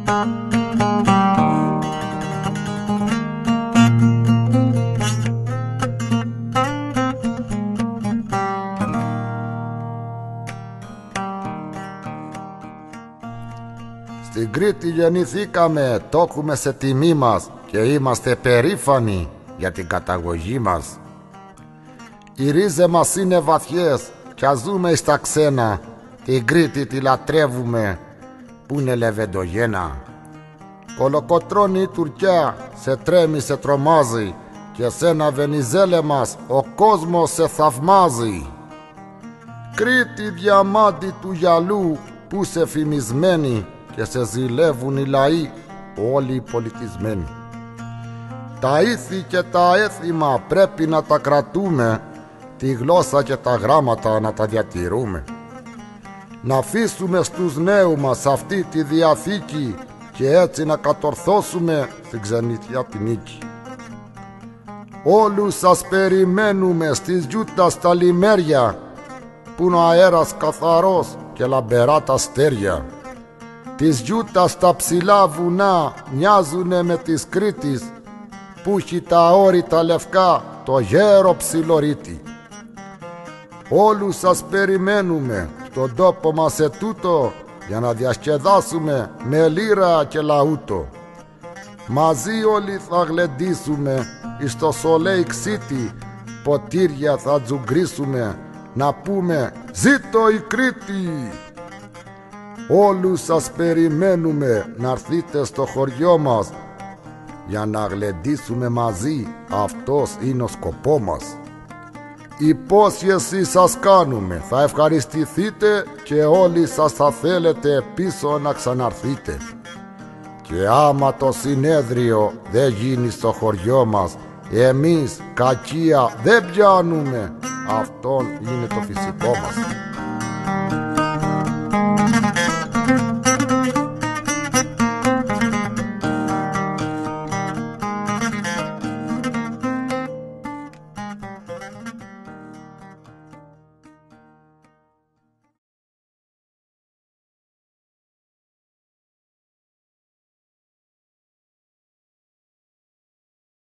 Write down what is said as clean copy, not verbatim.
Στην Κρήτη γεννηθήκαμε, το έχουμε σε τιμή μας και είμαστε περήφανοι για την καταγωγή μας. Οι ρίζες μας είναι βαθιές κι ας ζούμε στα ξένα, την Κρήτη τη λατρεύουμε που είναι λεβεντογένα. Κολοκοτρώνει η Τουρκιά, σε τρέμει, σε τρομάζει και σένα Βενιζέλε μας ο κόσμος σε θαυμάζει. Κρήτη διαμάντη του γυαλού που σε φημισμένη και σε ζηλεύουν οι λαοί όλοι οι πολιτισμένοι. Τα ήθη και τα έθιμα πρέπει να τα κρατούμε, τη γλώσσα και τα γράμματα να τα διατηρούμε. Να αφήσουμε στους νέους μας αυτή τη διαθήκη και έτσι να κατορθώσουμε στην ξενιτιά τη νίκη. Όλους σας περιμένουμε στις Γιούτα στα λιμέρια που είναι ο αέρας καθαρός και λαμπερά τα αστέρια. Της Γιούτα στα ψηλά βουνά μοιάζουνε με της Κρήτης που έχει τα όρητα λευκά το γέρο ψιλορίτη. Όλους σας περιμένουμε στον τόπο μας ετούτο για να διασκεδάσουμε με λύρα και λαούτο. Μαζί όλοι θα γλεντήσουμε εις το Σολέικ Σίτι, ποτήρια θα τζουγκρίσουμε να πούμε «Ζήτω η Κρήτη!». Όλους σας περιμένουμε να έρθείτε στο χωριό μας για να γλεντήσουμε μαζί, αυτός είναι ο σκοπό μας. Υπόσχεση σας κάνουμε, θα ευχαριστηθείτε και όλοι σας θα θέλετε πίσω να ξαναρθείτε. Και άμα το συνέδριο δεν γίνει στο χωριό μας, εμείς κακία δεν πιάνουμε, αυτόν είναι το φυσικό μας.